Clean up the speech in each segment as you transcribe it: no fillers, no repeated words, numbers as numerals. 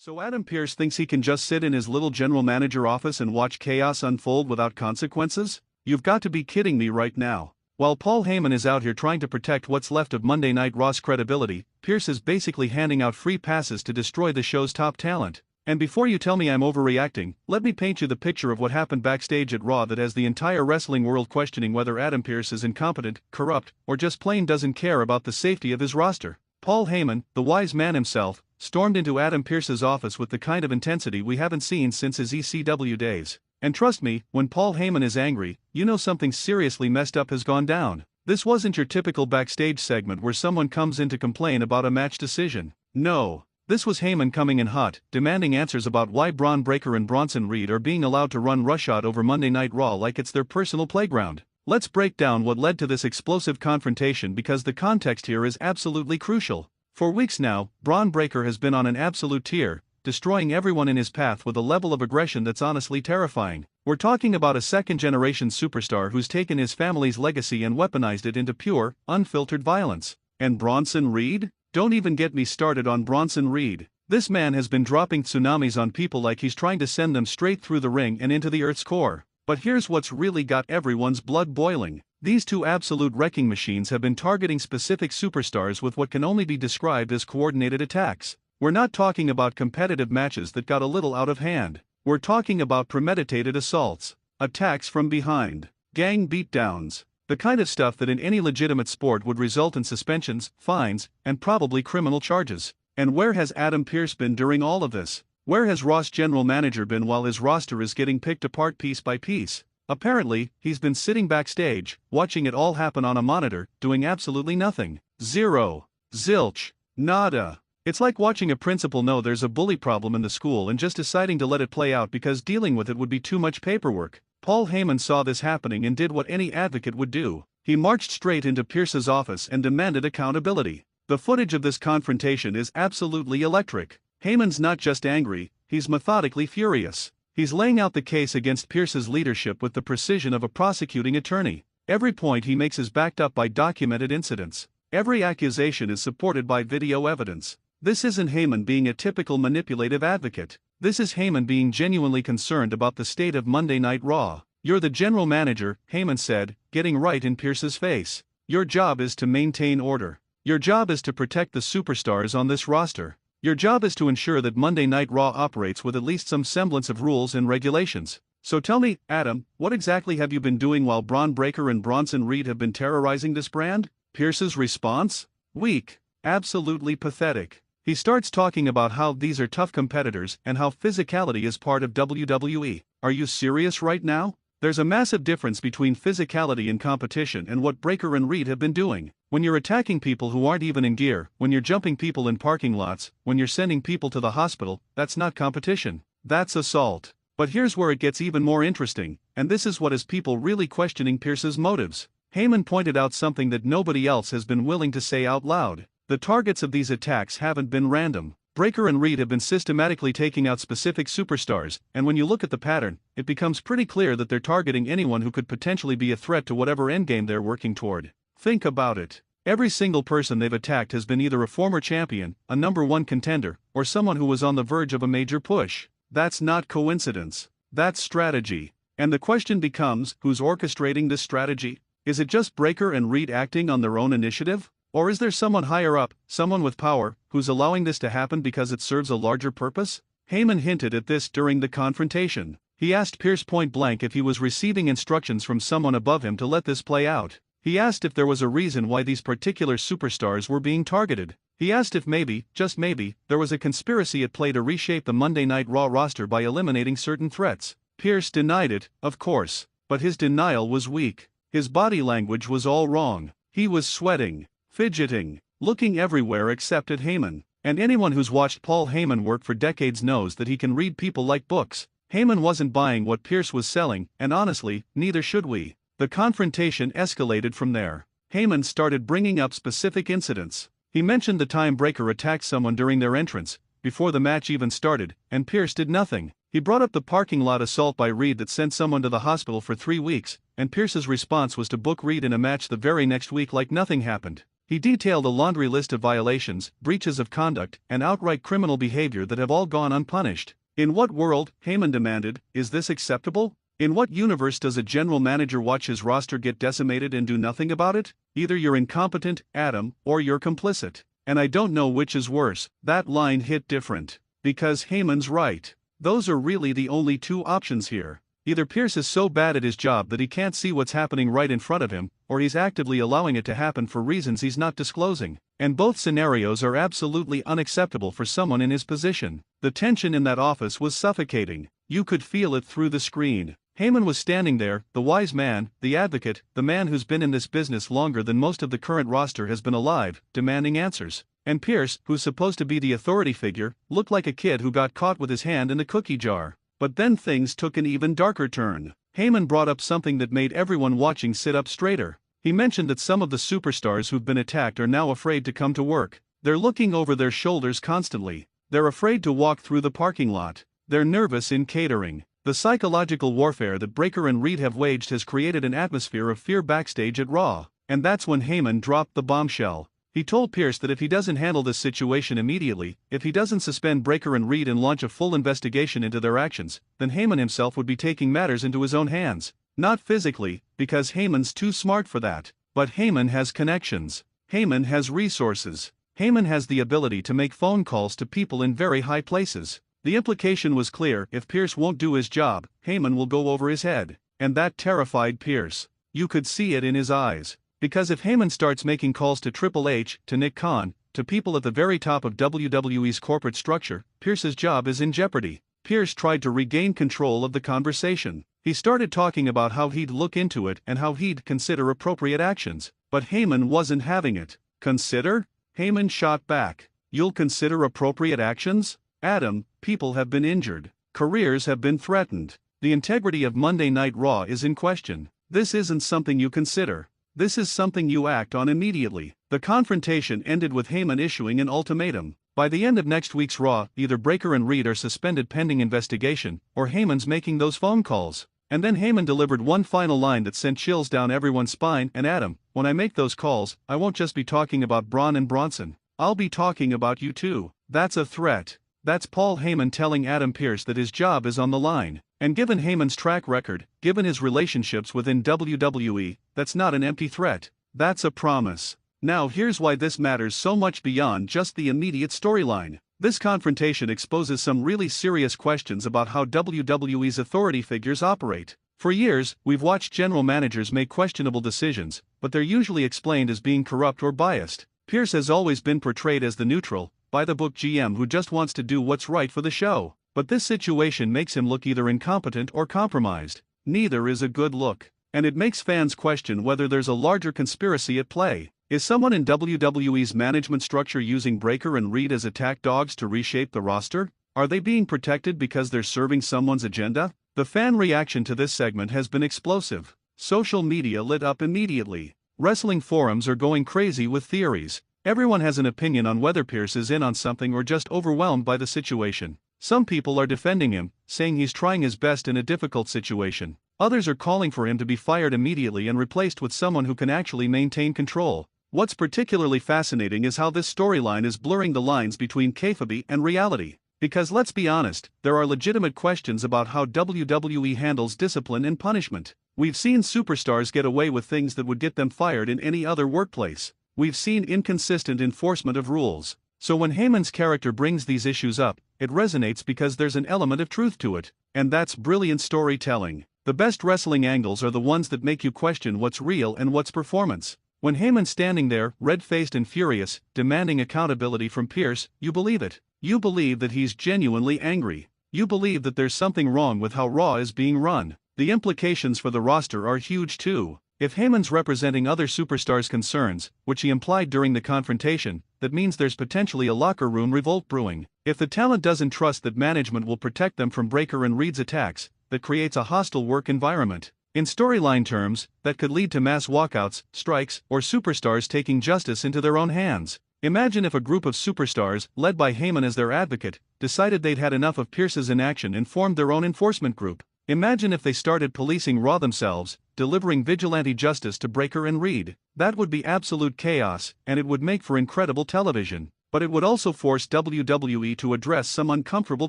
So Adam Pearce thinks he can just sit in his little general manager office and watch chaos unfold without consequences? You've got to be kidding me right now. While Paul Heyman is out here trying to protect what's left of Monday Night Raw's credibility, Pearce is basically handing out free passes to destroy the show's top talent. And before you tell me I'm overreacting, let me paint you the picture of what happened backstage at Raw that has the entire wrestling world questioning whether Adam Pearce is incompetent, corrupt, or just plain doesn't care about the safety of his roster. Paul Heyman, the wise man himself, stormed into Adam Pearce's office with the kind of intensity we haven't seen since his ECW days. And trust me, when Paul Heyman is angry, you know something seriously messed up has gone down. This wasn't your typical backstage segment where someone comes in to complain about a match decision. No. This was Heyman coming in hot, demanding answers about why Bron Breakker and Bronson Reed are being allowed to run roughshod over Monday Night Raw like it's their personal playground. Let's break down what led to this explosive confrontation because the context here is absolutely crucial. For weeks now, Bron Breakker has been on an absolute tear, destroying everyone in his path with a level of aggression that's honestly terrifying. We're talking about a second-generation superstar who's taken his family's legacy and weaponized it into pure, unfiltered violence. And Bronson Reed? Don't even get me started on Bronson Reed. This man has been dropping tsunamis on people like he's trying to send them straight through the ring and into the Earth's core. But here's what's really got everyone's blood boiling. These two absolute wrecking machines have been targeting specific superstars with what can only be described as coordinated attacks. We're not talking about competitive matches that got a little out of hand. We're talking about premeditated assaults, attacks from behind, gang beatdowns, the kind of stuff that in any legitimate sport would result in suspensions, fines, and probably criminal charges. And where has Adam Pearce been during all of this? Where has Raw's general manager been while his roster is getting picked apart piece by piece? Apparently, he's been sitting backstage, watching it all happen on a monitor, doing absolutely nothing. Zero. Zilch. Nada. It's like watching a principal know there's a bully problem in the school and just deciding to let it play out because dealing with it would be too much paperwork. Paul Heyman saw this happening and did what any advocate would do. He marched straight into Pearce's office and demanded accountability. The footage of this confrontation is absolutely electric. Heyman's not just angry, he's methodically furious. He's laying out the case against Pearce's leadership with the precision of a prosecuting attorney. Every point he makes is backed up by documented incidents. Every accusation is supported by video evidence. This isn't Heyman being a typical manipulative advocate. This is Heyman being genuinely concerned about the state of Monday Night Raw. You're the general manager, Heyman said, getting right in Pearce's face. Your job is to maintain order. Your job is to protect the superstars on this roster. Your job is to ensure that Monday Night Raw operates with at least some semblance of rules and regulations. So tell me, Adam, what exactly have you been doing while Bron Breakker and Bronson Reed have been terrorizing this brand? Pearce's response? Weak. Absolutely pathetic. He starts talking about how these are tough competitors and how physicality is part of WWE. Are you serious right now? There's a massive difference between physicality and competition and what Breakker and Reed have been doing. When you're attacking people who aren't even in gear, when you're jumping people in parking lots, when you're sending people to the hospital, that's not competition. That's assault. But here's where it gets even more interesting, and this is what has people really questioning Pearce's motives. Heyman pointed out something that nobody else has been willing to say out loud. The targets of these attacks haven't been random. Breakker and Reed have been systematically taking out specific superstars, and when you look at the pattern, it becomes pretty clear that they're targeting anyone who could potentially be a threat to whatever endgame they're working toward. Think about it. Every single person they've attacked has been either a former champion, a #1 contender, or someone who was on the verge of a major push. That's not coincidence. That's strategy. And the question becomes, who's orchestrating this strategy? Is it just Breakker and Reed acting on their own initiative? Or is there someone higher up, someone with power, who's allowing this to happen because it serves a larger purpose? Heyman hinted at this during the confrontation. He asked Pearce point blank if he was receiving instructions from someone above him to let this play out. He asked if there was a reason why these particular superstars were being targeted. He asked if maybe, just maybe, there was a conspiracy at play to reshape the Monday Night Raw roster by eliminating certain threats. Pearce denied it, of course, but his denial was weak. His body language was all wrong. He was sweating, fidgeting, looking everywhere except at Heyman. And anyone who's watched Paul Heyman work for decades knows that he can read people like books. Heyman wasn't buying what Pearce was selling, and honestly, neither should we. The confrontation escalated from there. Heyman started bringing up specific incidents. He mentioned the time Breakker attacked someone during their entrance, before the match even started, and Pearce did nothing. He brought up the parking lot assault by Reed that sent someone to the hospital for 3 weeks, and Pearce's response was to book Reed in a match the very next week like nothing happened. He detailed a laundry list of violations, breaches of conduct, and outright criminal behavior that have all gone unpunished. In what world, Heyman demanded, is this acceptable? In what universe does a general manager watch his roster get decimated and do nothing about it? Either you're incompetent, Adam, or you're complicit. And I don't know which is worse. That line hit different. Because Heyman's right. Those are really the only two options here. Either Pierce is so bad at his job that he can't see what's happening right in front of him, or he's actively allowing it to happen for reasons he's not disclosing. And both scenarios are absolutely unacceptable for someone in his position. The tension in that office was suffocating. You could feel it through the screen. Heyman was standing there, the wise man, the advocate, the man who's been in this business longer than most of the current roster has been alive, demanding answers. And Pierce, who's supposed to be the authority figure, looked like a kid who got caught with his hand in the cookie jar. But then things took an even darker turn. Heyman brought up something that made everyone watching sit up straighter. He mentioned that some of the superstars who've been attacked are now afraid to come to work. They're looking over their shoulders constantly. They're afraid to walk through the parking lot. They're nervous in catering. The psychological warfare that Breakker and Reed have waged has created an atmosphere of fear backstage at Raw. And that's when Heyman dropped the bombshell. He told Pierce that if he doesn't handle this situation immediately, if he doesn't suspend Breakker and Reed and launch a full investigation into their actions, then Heyman himself would be taking matters into his own hands. Not physically, because Heyman's too smart for that. But Heyman has connections. Heyman has resources. Heyman has the ability to make phone calls to people in very high places. The implication was clear: if Pierce won't do his job, Heyman will go over his head. And that terrified Pierce. You could see it in his eyes. Because if Heyman starts making calls to Triple H, to Nick Khan, to people at the very top of WWE's corporate structure, Pierce's job is in jeopardy. Pierce tried to regain control of the conversation. He started talking about how he'd look into it and how he'd consider appropriate actions. But Heyman wasn't having it. Consider? Heyman shot back. You'll consider appropriate actions? Adam, people have been injured. Careers have been threatened. The integrity of Monday Night Raw is in question. This isn't something you consider. This is something you act on immediately. The confrontation ended with Heyman issuing an ultimatum. By the end of next week's Raw, either Breakker and Reed are suspended pending investigation, or Heyman's making those phone calls. And then Heyman delivered one final line that sent chills down everyone's spine: and Adam, when I make those calls, I won't just be talking about Braun and Bronson. I'll be talking about you too. That's a threat. That's Paul Heyman telling Adam Pearce that his job is on the line. And given Heyman's track record, given his relationships within WWE, that's not an empty threat. That's a promise. Now here's why this matters so much beyond just the immediate storyline. This confrontation exposes some really serious questions about how WWE's authority figures operate. For years, we've watched general managers make questionable decisions, but they're usually explained as being corrupt or biased. Pearce has always been portrayed as the neutral, by-the-book GM who just wants to do what's right for the show. But this situation makes him look either incompetent or compromised. Neither is a good look. And it makes fans question whether there's a larger conspiracy at play. Is someone in WWE's management structure using Breakker and Reed as attack dogs to reshape the roster? Are they being protected because they're serving someone's agenda? The fan reaction to this segment has been explosive. Social media lit up immediately. Wrestling forums are going crazy with theories. Everyone has an opinion on whether Pearce is in on something or just overwhelmed by the situation. Some people are defending him, saying he's trying his best in a difficult situation. Others are calling for him to be fired immediately and replaced with someone who can actually maintain control. What's particularly fascinating is how this storyline is blurring the lines between kayfabe and reality. Because let's be honest, there are legitimate questions about how WWE handles discipline and punishment. We've seen superstars get away with things that would get them fired in any other workplace. We've seen inconsistent enforcement of rules. So when Heyman's character brings these issues up, it resonates because there's an element of truth to it. And that's brilliant storytelling. The best wrestling angles are the ones that make you question what's real and what's performance. When Heyman's standing there, red-faced and furious, demanding accountability from Pearce, you believe it. You believe that he's genuinely angry. You believe that there's something wrong with how Raw is being run. The implications for the roster are huge too. If Heyman's representing other superstars' concerns, which he implied during the confrontation, that means there's potentially a locker room revolt brewing. If the talent doesn't trust that management will protect them from Breakker and Reed's attacks, that creates a hostile work environment. In storyline terms, that could lead to mass walkouts, strikes, or superstars taking justice into their own hands. Imagine if a group of superstars, led by Heyman as their advocate, decided they'd had enough of Pearce's inaction and formed their own enforcement group. Imagine if they started policing Raw themselves, delivering vigilante justice to Breakker and Reed. That would be absolute chaos, and it would make for incredible television. But it would also force WWE to address some uncomfortable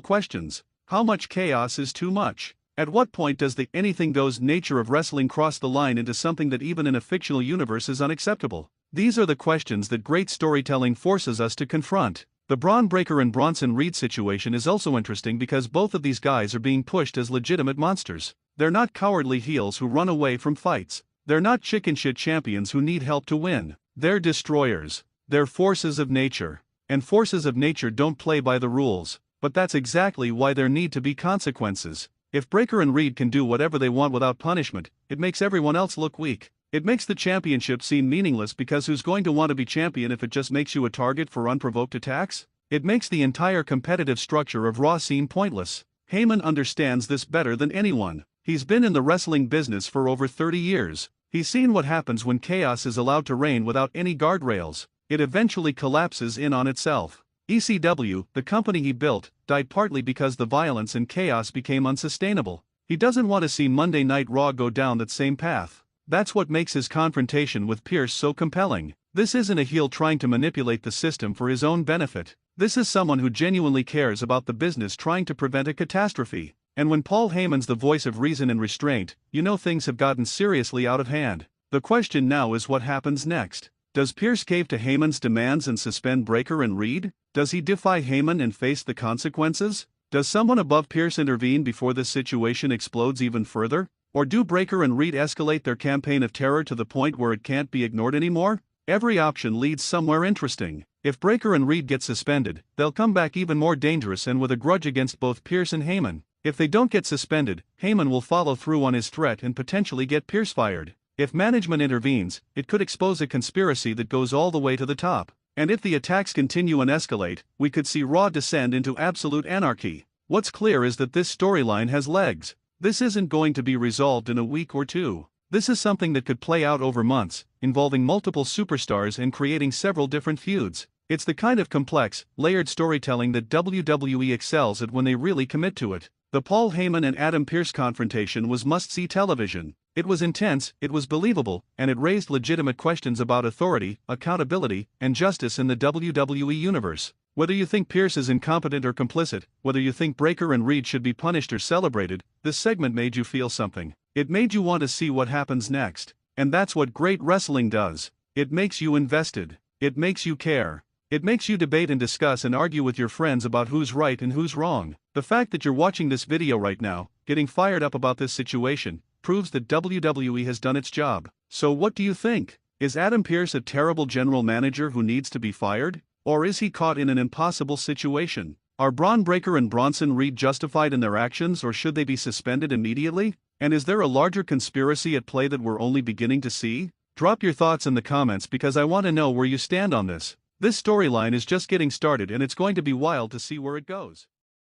questions. How much chaos is too much? At what point does the anything goes nature of wrestling cross the line into something that even in a fictional universe is unacceptable? These are the questions that great storytelling forces us to confront. The Bron Breakker and Bronson Reed situation is also interesting because both of these guys are being pushed as legitimate monsters. They're not cowardly heels who run away from fights. They're not chicken shit champions who need help to win. They're destroyers. They're forces of nature. And forces of nature don't play by the rules, but that's exactly why there need to be consequences. If Breakker and Reed can do whatever they want without punishment, it makes everyone else look weak. It makes the championship seem meaningless because who's going to want to be champion if it just makes you a target for unprovoked attacks? It makes the entire competitive structure of Raw seem pointless. Heyman understands this better than anyone. He's been in the wrestling business for over 30 years. He's seen what happens when chaos is allowed to reign without any guardrails. It eventually collapses in on itself. ECW, the company he built, died partly because the violence and chaos became unsustainable. He doesn't want to see Monday Night Raw go down that same path. That's what makes his confrontation with Pierce so compelling. This isn't a heel trying to manipulate the system for his own benefit. This is someone who genuinely cares about the business trying to prevent a catastrophe. And when Paul Heyman's the voice of reason and restraint, you know things have gotten seriously out of hand. The question now is what happens next. Does Pierce cave to Heyman's demands and suspend Breakker and Reed? Does he defy Heyman and face the consequences? Does someone above Pierce intervene before this situation explodes even further? Or do Breakker and Reed escalate their campaign of terror to the point where it can't be ignored anymore? Every option leads somewhere interesting. If Breakker and Reed get suspended, they'll come back even more dangerous and with a grudge against both Pierce and Heyman. If they don't get suspended, Heyman will follow through on his threat and potentially get Pierce fired. If management intervenes, it could expose a conspiracy that goes all the way to the top. And if the attacks continue and escalate, we could see Raw descend into absolute anarchy. What's clear is that this storyline has legs. This isn't going to be resolved in a week or two. This is something that could play out over months, involving multiple superstars and creating several different feuds. It's the kind of complex, layered storytelling that WWE excels at when they really commit to it. The Paul Heyman and Adam Pearce confrontation was must-see television. It was intense, it was believable, and it raised legitimate questions about authority, accountability, and justice in the WWE universe. Whether you think Pierce is incompetent or complicit, whether you think Breakker and Reed should be punished or celebrated, this segment made you feel something. It made you want to see what happens next. And that's what great wrestling does. It makes you invested. It makes you care. It makes you debate and discuss and argue with your friends about who's right and who's wrong. The fact that you're watching this video right now, getting fired up about this situation, proves that WWE has done its job. So what do you think? Is Adam Pearce a terrible general manager who needs to be fired? Or is he caught in an impossible situation? Are Bron Breakker and Bronson Reed justified in their actions or should they be suspended immediately? And is there a larger conspiracy at play that we're only beginning to see? Drop your thoughts in the comments because I want to know where you stand on this. This storyline is just getting started and it's going to be wild to see where it goes.